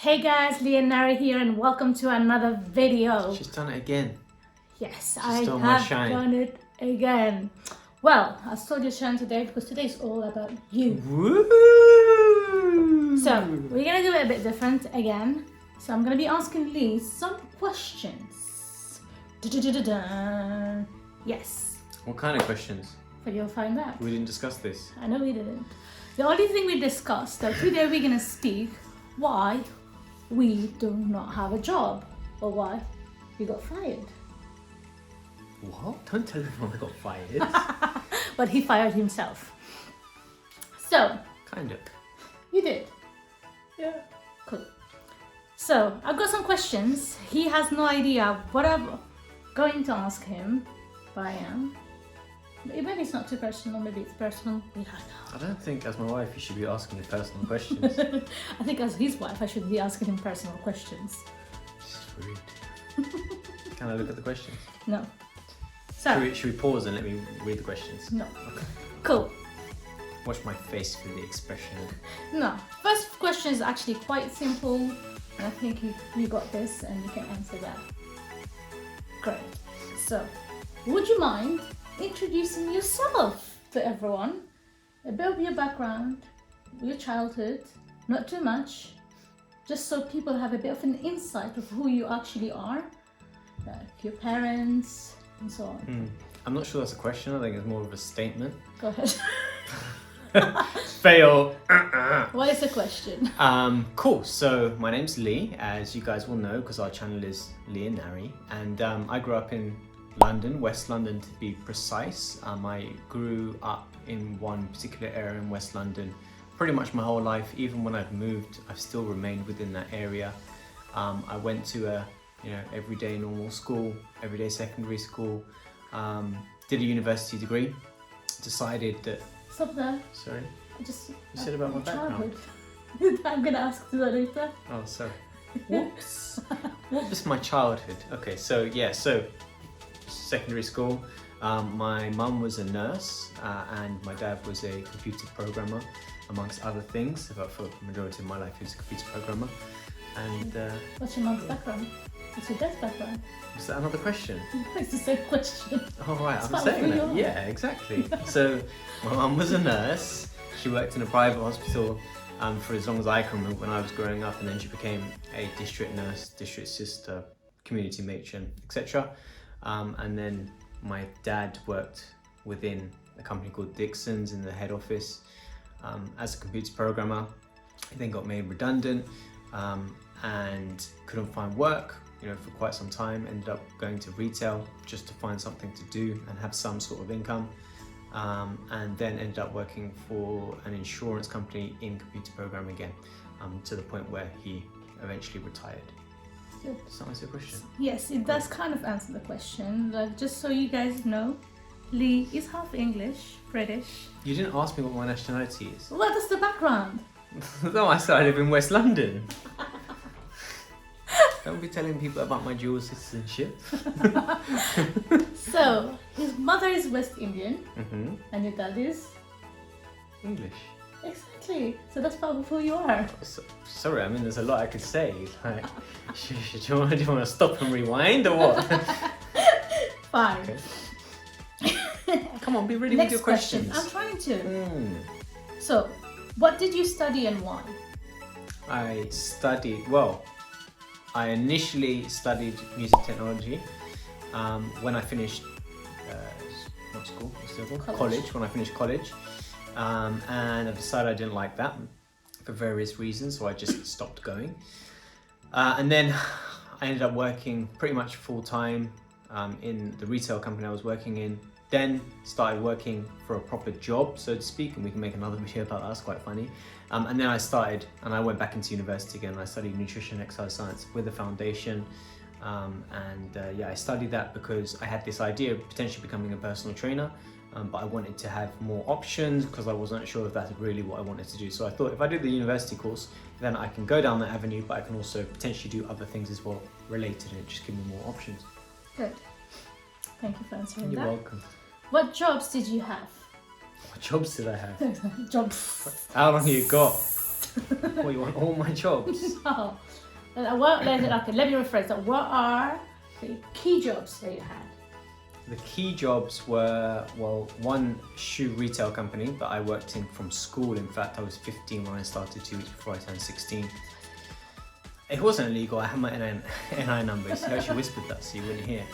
Hey guys, Leonara here and welcome to another video. She's done it again. Yes, She I stole my have shine. done it again. Well, I stole your shine today because today is all about you. Woo! So, we're gonna do it a bit different again. So I'm gonna be asking Lee some questions. Da-da-da-da-da. Yes, What kind of questions? but you'll find out. We didn't discuss this. I know we didn't. The only thing we discussed that today we're gonna speak why we do not have a job or why we got fired. What? Don't tell everyone I got fired. But he fired himself. So, Kind of. you did. Yeah. Cool. So, I've got some questions. He has no idea what I'm going to ask him, but I am. Maybe it's not too personal, maybe it's personal. We don't know. I don't think as my wife you should be asking me personal questions. I think as his wife, I should be asking him personal questions. This is rude. Can I look at the questions? No. So, Should we pause and let me read the questions? no. Okay. Cool. Watch my face for the expression. No. First question is actually quite simple, and I think you got this and you can answer that. Great. So, would you mind introducing yourself to everyone? A bit of your background, your childhood, not too much, just so people have a bit of an insight of who you actually are, your parents, and so on. I'm not sure that's a question. I think it's more of a statement. Go ahead. Fail. What is the question? Cool. So my name's Lee, as you guys will know, because our channel is Lee and Nari, and I grew up in London, West London to be precise. I grew up in one particular area in West London pretty much my whole life. Even when I've moved, I've still remained within that area. I went to a everyday normal school, everyday secondary school, did a university degree, decided that... Stop there. Sorry? I just... You said about my background. childhood. I'm gonna ask you that later. Oh, sorry. Whoops. What was my childhood? Okay, so secondary school. My mum was a nurse and my dad was a computer programmer, amongst other things, but for the majority of my life he was a computer programmer. And What's your mum's background? What's your dad's background? was that another question? It's the same question. Oh right, It's I'm part of saying who that. you are. Yeah, exactly. So my mum was a nurse. She worked in a private hospital for as long as I can remember when I was growing up, and then she became a district nurse, district sister, community matron, etc. And then my dad worked within a company called Dixon's in the head office as a computer programmer. He then got made redundant and couldn't find work, for quite some time. Ended up going to retail just to find something to do and have some sort of income. And then ended up working for an insurance company in computer programming again, to the point where he eventually retired. Good. Does that answer your question? Yes, it does kind of answer the question. Like, just so you guys know, Lee is half English, British. You didn't ask me what my nationality is. What is the background? No, I said I live in West London. Don't be telling people about my dual citizenship. So, his mother is West Indian Mm-hmm. and your dad is? English. Exactly. So that's part of who you are. Sorry, I mean, there's a lot I could say. Like, do you want to stop and rewind or what? Fine. Okay. Come on, be ready Next with your question. questions. I'm trying to. Mm. So, what did you study and why? I initially studied music technology. When I finished what school? What's the other one? College. When I finished college, and I decided I didn't like that for various reasons, so I just stopped going. And then I ended up working pretty much full time in the retail company I was working in. Then started working for a proper job, so to speak, and we can make another video about that. It's quite funny. And then I went back into university again. I studied nutrition and exercise science with a foundation. I studied that because I had this idea of potentially becoming a personal trainer, but I wanted to have more options because I wasn't sure if that's really what I wanted to do. So I thought if I do the university course, then I can go down that avenue, but I can also potentially do other things as well related, and it just give me more options. Good. Thank you for answering You're that. welcome. What jobs did you have? What jobs did I have? Jobs. How long you got? Well, you want all my jobs? No. Okay, let me rephrase that. What are the key jobs that you had? The key jobs were, well, one shoe retail company that I worked in from school. In fact, I was 15 when I started, 2 weeks before I turned 16. It wasn't illegal. I had my NI number. So I actually whispered that so you wouldn't hear.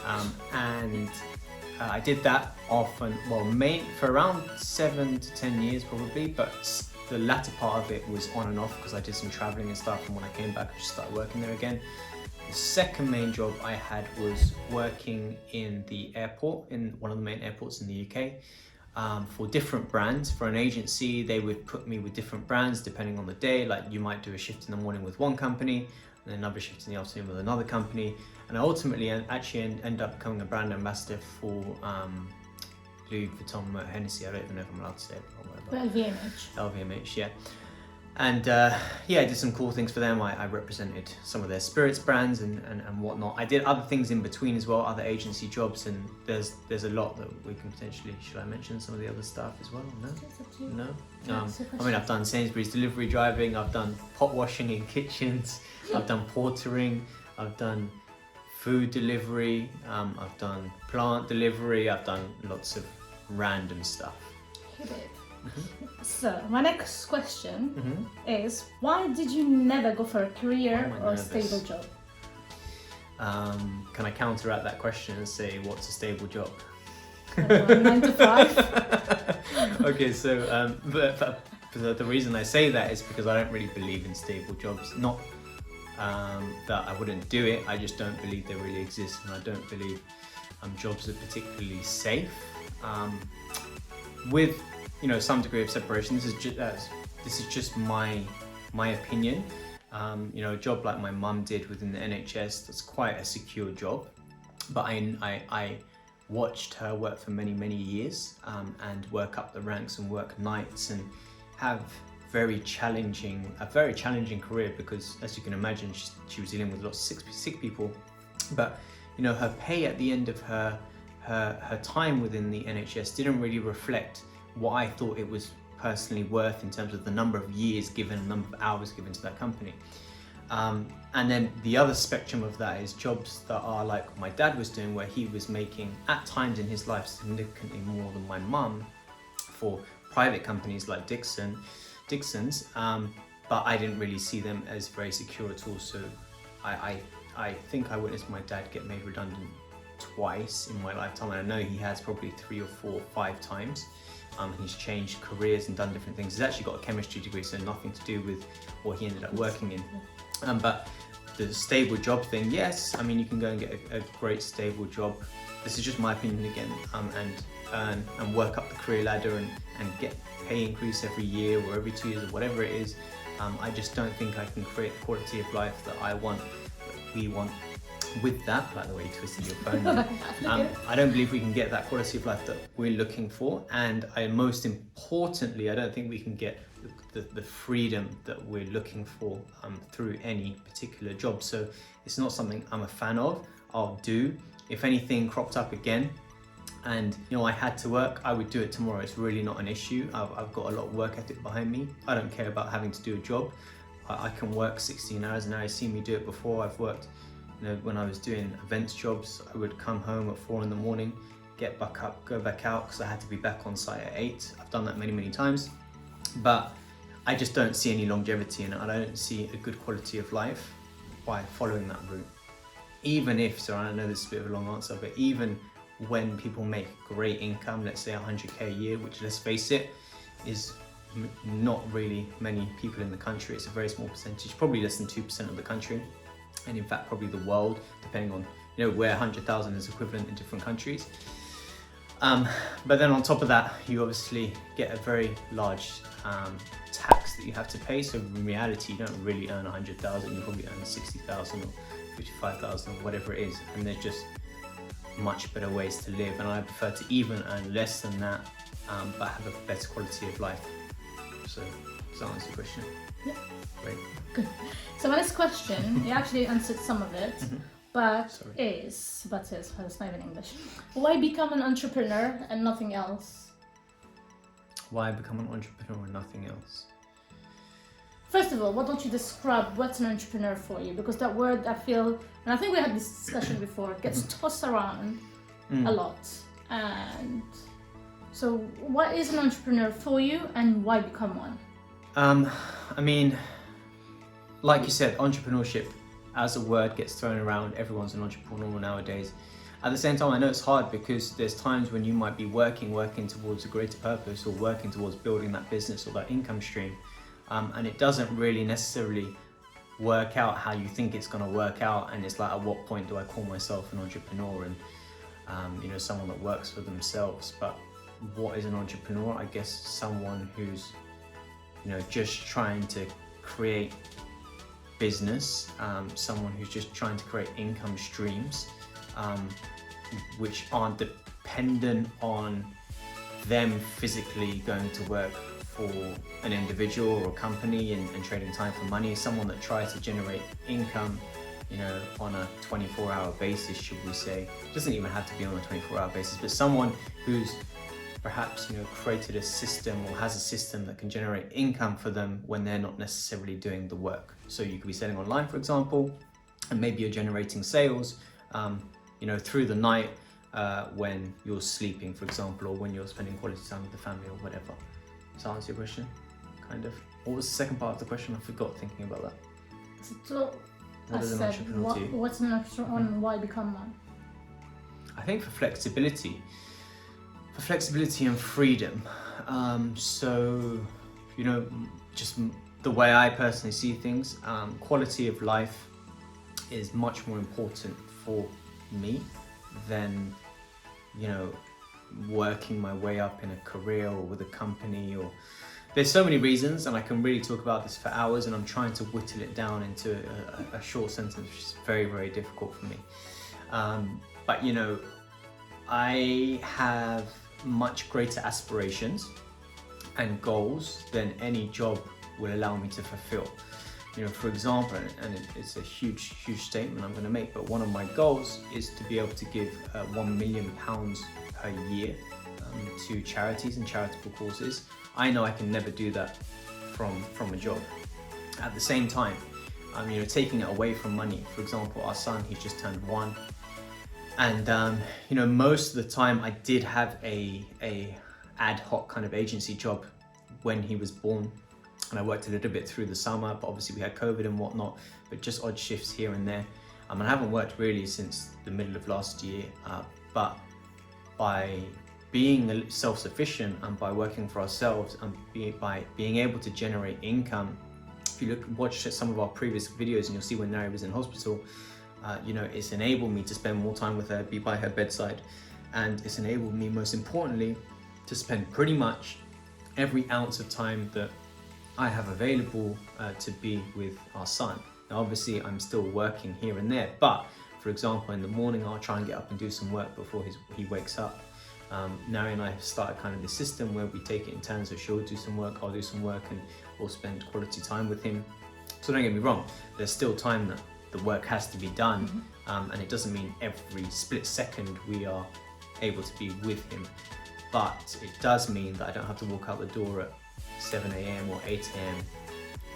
I did that off and, well, for around 7 to 10 years probably, but the latter part of it was on and off because I did some traveling and stuff, and when I came back I just started working there again. The second main job I had was working in the airport, in one of the main airports in the UK, for different brands. For an agency, they would put me with different brands depending on the day. Like you might do a shift in the morning with one company and then another shift in the afternoon with another company. And I ultimately actually ended up becoming a brand ambassador for Louis Vuitton, Hennessy. I don't even know if I'm allowed to say it or whatever. LVMH. LVMH, yeah. And yeah, I did some cool things for them. I represented some of their spirits brands and whatnot. I did other things in between as well, other agency jobs, and there's a lot that we can potentially, should I mention some of the other stuff as well? No? I mean, I've done Sainsbury's delivery driving, I've done pot washing in kitchens, I've done portering, I've done food delivery, I've done plant delivery, I've done lots of random stuff. Hit it. So my next question is, why did you never go for a career or a stable job? Can I counteract that question and say, what's a stable job? 9 to 5. Okay, so but the reason I say that is because I don't really believe in stable jobs. Not that I wouldn't do it, I just don't believe they really exist, and I don't believe jobs are particularly safe. With some degree of separation. This is just my opinion. A job like my mum did within the NHS, that's quite a secure job. But I watched her work for many years and work up the ranks and work nights and have a very challenging career, because as you can imagine, she was dealing with lots of sick people. But her pay at the end of her time within the NHS didn't really reflect what I thought it was personally worth in terms of the number of years given, the number of hours given to that company. And then the other spectrum of that is jobs that are like my dad was doing, where he was making, at times in his life, significantly more than my mum for private companies like Dixon's, but I didn't really see them as very secure at all. So I think I witnessed my dad get made redundant twice in my lifetime, and I know he has probably 3 or 4 or 5 times. He's changed careers and done different things. He's actually got a chemistry degree, so nothing to do with what he ended up working in. But the stable job thing, yes, I mean, you can go and get a great stable job. This is just my opinion again, and earn and work up the career ladder and get pay increase every year or every 2 years or whatever it is. I just don't think I can create the quality of life that I want, that we want. With that, like the way you twisted your phone, I don't believe we can get that quality of life that we're looking for, and most importantly, I don't think we can get the freedom that we're looking for through any particular job. So it's not something I'm a fan of. I'll do if anything cropped up again and I had to work, I would do it tomorrow. It's really not an issue. I've got a lot of work ethic behind me. I don't care about having to do a job. I can work 16 hours an hour. You've seen me do it before. I've worked when I was doing events jobs, I would come home at 4 in the morning, get back up, go back out, because I had to be back on site at 8. I've done that many times, but I just don't see any longevity in it. I don't see a good quality of life by following that route. Even if, so I know this is a bit of a long answer, but even when people make great income, let's say 100k a year, which, let's face it, is not really many people in the country. It's a very small percentage, probably less than 2% of the country. And in fact probably the world, depending on where 100,000 is equivalent in different countries. But then on top of that, you obviously get a very large tax that you have to pay. So in reality, you don't really earn 100,000, you probably earn 60,000 or 55,000 or whatever it is. And there's just much better ways to live, and I prefer to even earn less than that, but have a better quality of life. So does that answer your question? Yeah. Great. Good. So my next question, you actually answered some of it, but it's not even English. Why become an entrepreneur and nothing else? Why become an entrepreneur and nothing else? First of all, why don't you describe what's an entrepreneur for you? Because that word, I feel, and I think we had this discussion before, gets tossed around a lot. And so, what is an entrepreneur for you, and why become one? I mean, like you said, entrepreneurship as a word gets thrown around. Everyone's an entrepreneur nowadays. At the same time, I know it's hard because there's times when you might be working towards a greater purpose, or working towards building that business or that income stream, and it doesn't really necessarily work out how you think it's going to work out. And it's like, at what point do I call myself an entrepreneur and someone that works for themselves? But what is an entrepreneur? I guess someone who's just trying to create business, someone who's just trying to create income streams, which aren't dependent on them physically going to work for an individual or a company and trading time for money. Someone that tries to generate income, on a 24-hour basis, should we say. It doesn't even have to be on a 24-hour basis, but someone who's perhaps created a system or has a system that can generate income for them when they're not necessarily doing the work. So you could be selling online, for example, and maybe you're generating sales through the night when you're sleeping, for example, or when you're spending quality time with the family or whatever. Does that answer your question? Kind of. What was the second part of the question? I forgot thinking about that. So what is an entrepreneur to you? What's an entrepreneur and why become one? I think for flexibility and freedom. Just the way I personally see things, quality of life is much more important for me than, working my way up in a career or with a company. Or there's so many reasons, and I can really talk about this for hours, and I'm trying to whittle it down into a short sentence, which is very, very difficult for me. But I have much greater aspirations and goals than any job will allow me to fulfill. For example, and it's a huge statement I'm going to make, but one of my goals is to be able to give £1 million per year to charities and charitable causes. I know I can never do that from a job. At the same time, taking it away from money. For example, our son, he's just turned 1. And most of the time I did have a ad hoc kind of agency job when he was born, and I worked a little bit through the summer, but obviously we had COVID and whatnot, but just odd shifts here and there. And I haven't worked really since the middle of last year, but by being self-sufficient and by working for ourselves and by being able to generate income, if you watch some of our previous videos, and you'll see when Nari was in hospital, it's enabled me to spend more time with her, be by her bedside, and it's enabled me, most importantly, to spend pretty much every ounce of time that I have available to be with our son. Now, obviously, I'm still working here and there, but for example, in the morning, I'll try and get up and do some work before he wakes up. Nari and I have started kind of this system where we take it in turns, so she'll do some work, I'll do some work, and we'll spend quality time with him. So don't get me wrong, there's still time that the work has to be done, and it doesn't mean every split second we are able to be with him, but it does mean that I don't have to walk out the door at 7 a.m. or 8 a.m,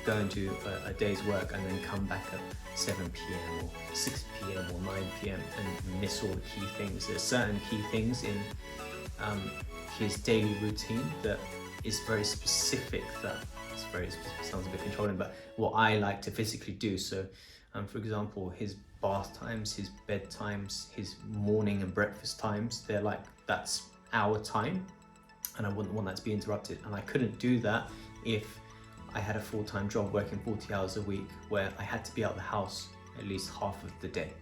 go and do a day's work and then come back at 7 p.m. or 6 p.m. or 9 p.m. and miss all the key things. There's certain key things in his daily routine that is very specific, sounds a bit controlling, but what I like to physically do. So for example, his bath times, his bed times, his morning and breakfast times, that's our time, and I wouldn't want that to be interrupted. And I couldn't do that if I had a full-time job working 40 hours a week where I had to be out of the house at least half of the day.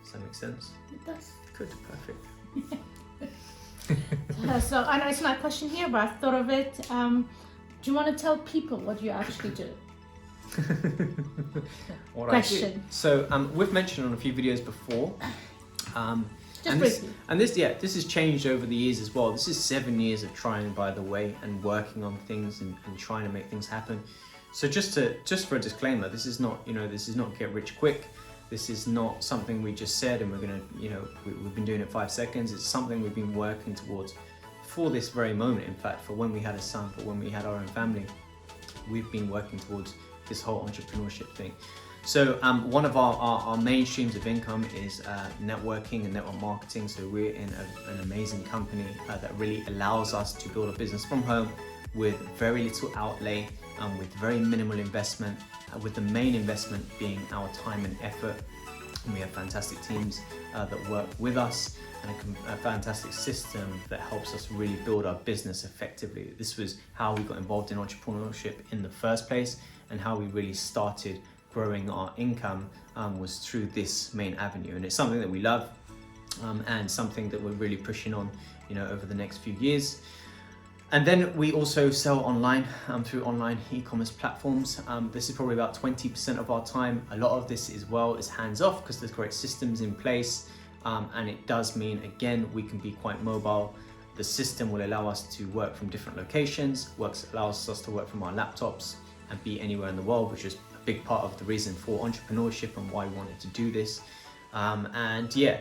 Does that make sense? It does. Good, perfect. So I know it's not a question here, but I thought of it. Do you want to tell people what you actually do? Question. I do. So we've mentioned on a few videos before. This has changed over the years as well. This is 7 years of trying, by the way, and working on things and trying to make things happen. So just for a disclaimer, this is not get rich quick. This is not something we just said and we're gonna, we've been doing it 5 seconds. It's something we've been working towards for this very moment. In fact, for when we had a son, for when we had our own family, we've been working towards this whole entrepreneurship thing. So one of our main streams of income is networking and network marketing. So we're in an amazing company that really allows us to build a business from home with very little outlay, with very minimal investment, with the main investment being our time and effort. And we have fantastic teams that work with us, and a fantastic system that helps us really build our business effectively. This was how we got involved in entrepreneurship in the first place, and how we really started growing our income was through this main avenue. And it's something that we love, and something that we're really pushing on, over the next few years. And then we also sell online through online e-commerce platforms. This is probably about 20% of our time. A lot of this is hands-off because there's great systems in place. And it does mean, again, we can be quite mobile. The system will allow us to work from different locations, allows us to work from our laptops and be anywhere in the world, which is a big part of the reason for entrepreneurship and why we wanted to do this. And yeah,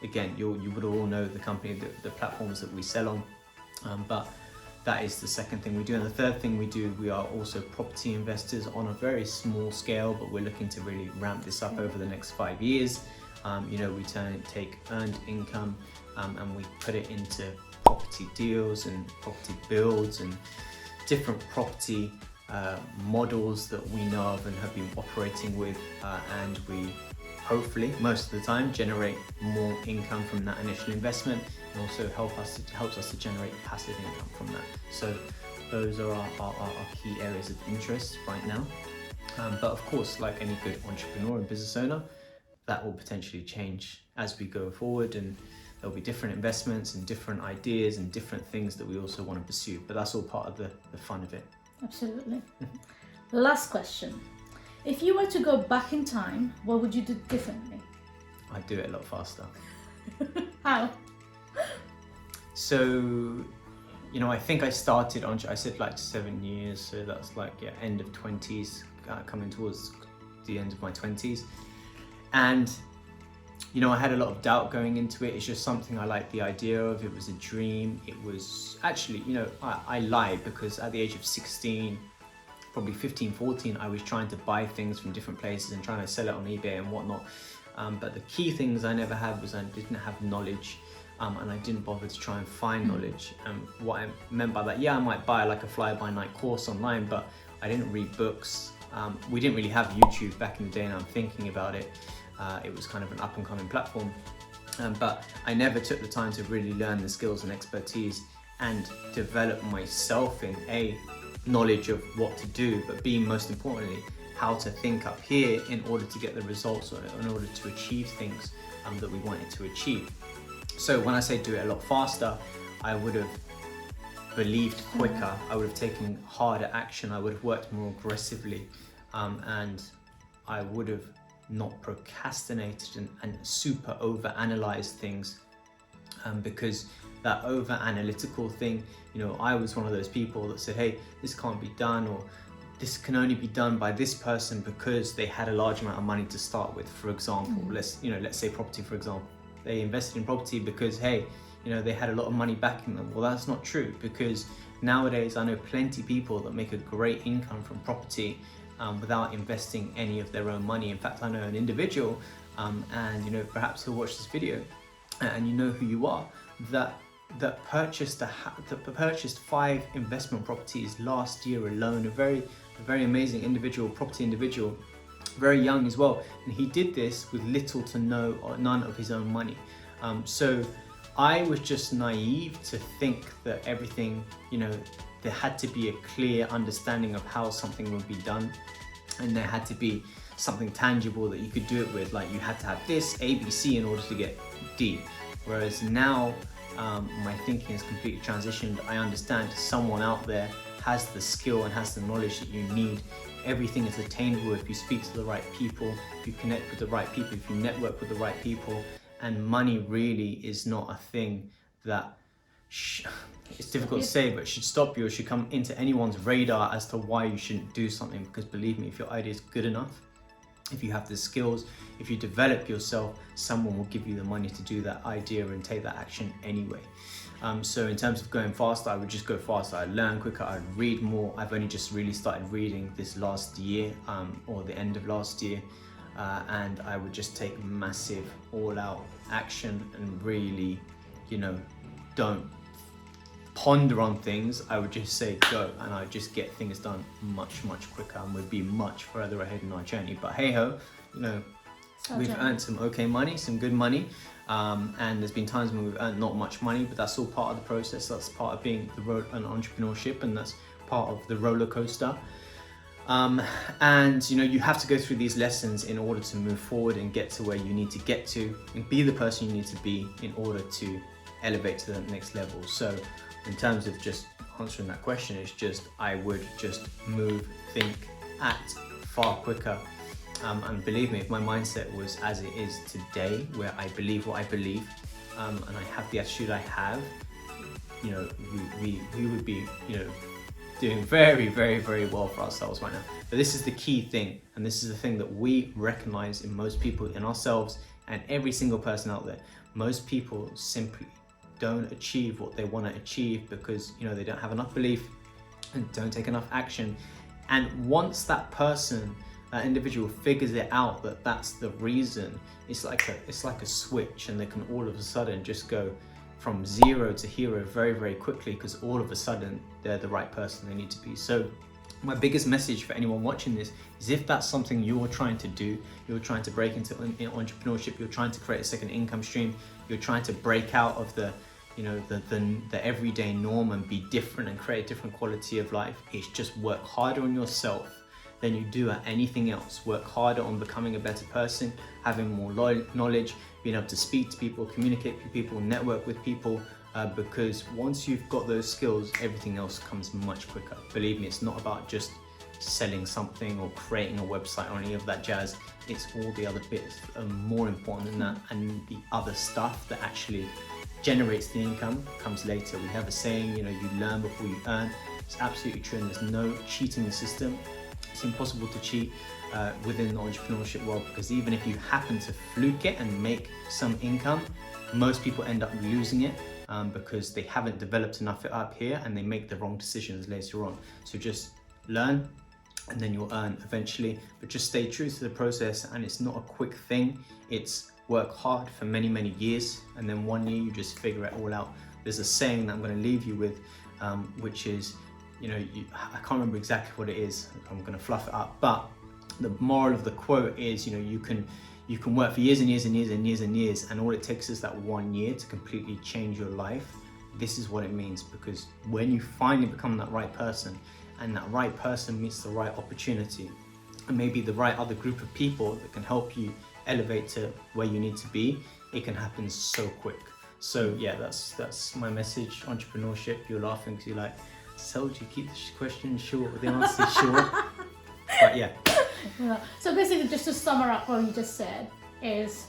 again, you would all know the company, the platforms that we sell on. But that is the second thing we do. And the third thing we do, we are also property investors on a very small scale, but we're looking to really ramp this up over the next 5 years. We take earned income and we put it into property deals and property builds and different property models that we know of and have been operating with, and we hopefully most of the time generate more income from that initial investment, and also helps us to generate passive income from that. So those are our key areas of interest right now. But of course, like any good entrepreneur and business owner, that will potentially change as we go forward, and there'll be different investments and different ideas and different things that we also want to pursue. But that's all part of the fun of it. Absolutely. Last question. If you were to go back in time, what would you do differently? I'd do it a lot faster. How? So, I think I started I said like 7 years, so that's end of 20s, coming towards the end of my 20s. And, I had a lot of doubt going into it. It's just something I liked the idea of. It was a dream. It was actually, I lied, because at the age of 16, probably 15, 14, I was trying to buy things from different places and trying to sell it on eBay and whatnot. But the key things I never had was I didn't have knowledge, and I didn't bother to try and find knowledge. What I meant by that, I might buy like a fly-by-night course online, but I didn't read books. We didn't really have YouTube back in the day, and I'm thinking about it. It was kind of an up-and-coming platform. But I never took the time to really learn the skills and expertise and develop myself in knowledge of what to do, but B, most importantly, how to think up here in order to get the results, or in order to achieve things that we wanted to achieve. So when I say do it a lot faster, I would have believed quicker, I would have taken harder action, I would have worked more aggressively, and I would have not procrastinated and super over-analyzed things, because that over-analytical thing, I was one of those people that said, hey, this can't be done, or this can only be done by this person because they had a large amount of money to start with. For example, let's say property, for example. They invested in property because, hey, they had a lot of money backing them. Well, that's not true, because nowadays I know plenty of people that make a great income from property without investing any of their own money. In fact, I know an individual, and perhaps he'll watch this video, and you know who you are, that purchased 5 investment properties last year alone. A very amazing property individual, very young as well, and he did this with little to no or none of his own money. So I was just naive to think that everything, there had to be a clear understanding of how something would be done, and there had to be something tangible that you could do it with, like you had to have this A, B, C in order to get D. Whereas now my thinking has completely transitioned. I understand someone out there has the skill and has the knowledge that you need. Everything is attainable if you speak to the right people, if you connect with the right people, if you network with the right people. And money really is not a thing that it's difficult to say, but should stop you or should come into anyone's radar as to why you shouldn't do something. Because believe me, if your idea is good enough, if you have the skills, if you develop yourself, someone will give you the money to do that idea and take that action anyway. So in terms of going faster, I would just go faster. I'd learn quicker, I'd read more. I've only just really started reading this last year, or the end of last year. And I would just take massive all-out action and really, don't ponder on things. I would just say go, and I'd just get things done much quicker, and we'd be much further ahead in our journey. But hey ho, we've earned some okay money, some good money, and there's been times when we've earned not much money, but that's all part of the process. That's part of being an entrepreneurship, and that's part of the roller coaster. And you have to go through these lessons in order to move forward and get to where you need to get to, and be the person you need to be in order to elevate to the next level. So in terms of just answering that question, it's just, I would just move, think, act far quicker. And believe me, if my mindset was as it is today, where I believe what I believe, and I have the attitude I have, we would be, doing very well for ourselves right now. But this is the key thing, and this is the thing that we recognize in most people, in ourselves, and every single person out there. Most people simply don't achieve what they want to achieve because they don't have enough belief and don't take enough action. And once that person, that individual, figures it out that that's the reason, it's like a switch, and they can all of a sudden just go from zero to hero very quickly, because all of a sudden they're the right person they need to be. So my biggest message for anyone watching this is, if that's something you're trying to do, you're trying to break into entrepreneurship, you're trying to create a second income stream, you're trying to break out of the everyday norm and be different and create a different quality of life, it's just work harder on yourself than you do at anything else. Work harder on becoming a better person, having more knowledge, being able to speak to people, communicate with people, network with people, because once you've got those skills, everything else comes much quicker. Believe me, it's not about just selling something or creating a website or any of that jazz. It's all the other bits that are more important than that, and the other stuff that actually generates the income comes later. We have a saying, you learn before you earn. It's absolutely true, and there's no cheating the system. It's impossible to cheat within the entrepreneurship world, because even if you happen to fluke it and make some income, most people end up losing it because they haven't developed enough up here, and they make the wrong decisions later on. So just learn, and then you'll earn eventually, but just stay true to the process. And it's not a quick thing. It's work hard for many years, and then one year you just figure it all out. There's a saying that I'm going to leave you with, which is, I can't remember exactly what it is. I'm going to fluff it up, but the moral of the quote is, you can work for years and years, and all it takes is that 1 year to completely change your life. This is what it means, because when you finally become that right person, and that right person meets the right opportunity, and maybe the right other group of people that can help you elevate to where you need to be, it can happen so quick. So yeah, that's my message. Entrepreneurship. You're laughing because you're like, told you keep the question short, but the answer is short. But yeah. So basically, just to sum up what you just said is,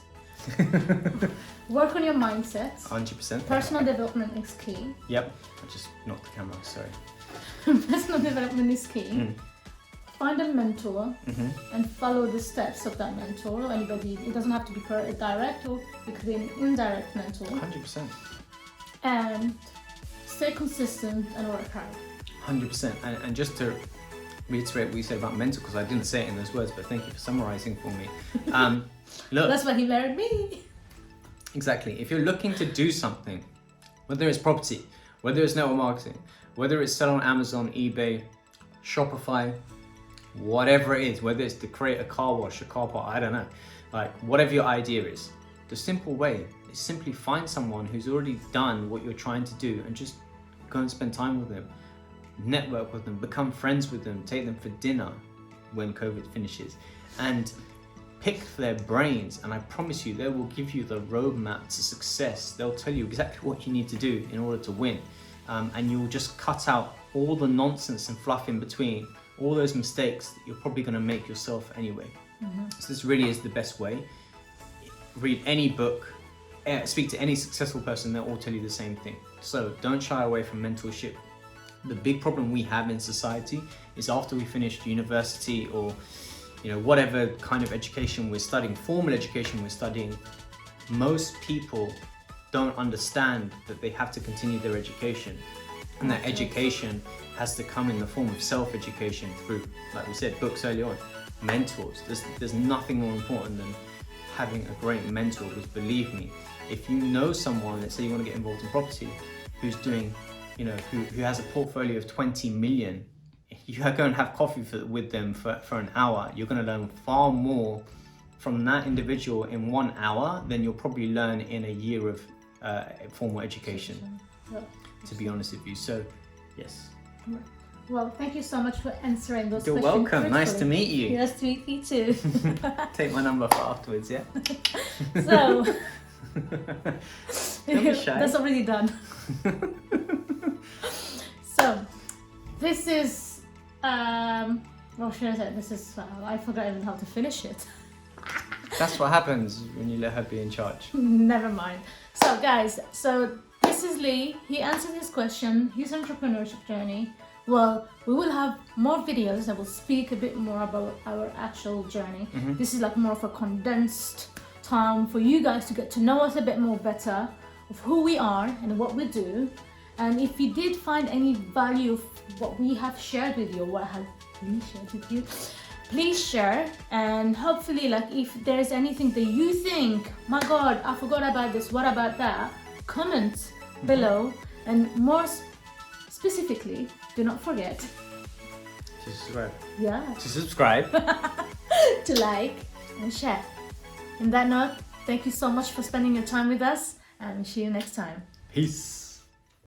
work on your mindset. 100%. Personal development is key. Yep. I just knocked the camera. Sorry. Personal development is key. Find a mentor and follow the steps of that mentor. Or anybody, it doesn't have to be direct, or it could be an indirect mentor. 100%. And stay consistent and work hard. 100%. And just to reiterate what you said about mentor, because I didn't say it in those words, but thank you for summarizing for me. Look, that's why he married me. Exactly. If you're looking to do something, whether it's property, whether it's network marketing, whether it's sell on Amazon, eBay, Shopify, whatever it is, whether it's to create a car wash, a car park, I don't know, like whatever your idea is, the simple way is simply find someone who's already done what you're trying to do and just go and spend time with them, network with them, become friends with them, take them for dinner when COVID finishes, and pick their brains. And I promise you, they will give you the roadmap to success. They'll tell you exactly what you need to do in order to win, and you'll just cut out all the nonsense and fluff in between, all those mistakes that you're probably going to make yourself anyway. So this really is the best way. Read any book, speak to any successful person, they'll all tell you the same thing. So don't shy away from mentorship. The big problem we have in society is, after we finished university or whatever kind of education we're studying, formal education we're studying, most people don't understand that they have to continue their education, and that education has to come in the form of self-education through, like we said, books early on, mentors. There's nothing more important than having a great mentor, because believe me, if you know someone, let's say you want to get involved in property, who's doing, who has a portfolio of 20 million, you go and have coffee with them for an hour, you're going to learn far more from that individual in 1 hour than you'll probably learn in a year of formal education, to be honest with you. So, yes. Well, thank you so much for answering those You're questions. welcome. Nice to meet you. Nice to meet you too. Take my number for afterwards, yeah? So, Don't be shy. that's already done. So, this is, what should I say? This is, I forgot even how to finish it. That's what happens when you let her be in charge. Never mind. So, guys, this is Lee. He answered his question, his entrepreneurship journey. Well, we will have more videos that will speak a bit more about our actual journey. This is like more of a condensed time for you guys to get to know us a bit more better, of who we are and what we do. And if you did find any value of what we have shared with you, or what has Lee shared with you, please share. And hopefully, like, if there's anything that you think, my God, I forgot about this, what about that? Comment below. And more specifically, do not forget To subscribe. to subscribe. to like and share. On that note, thank you so much for spending your time with us, and see you next time. Peace.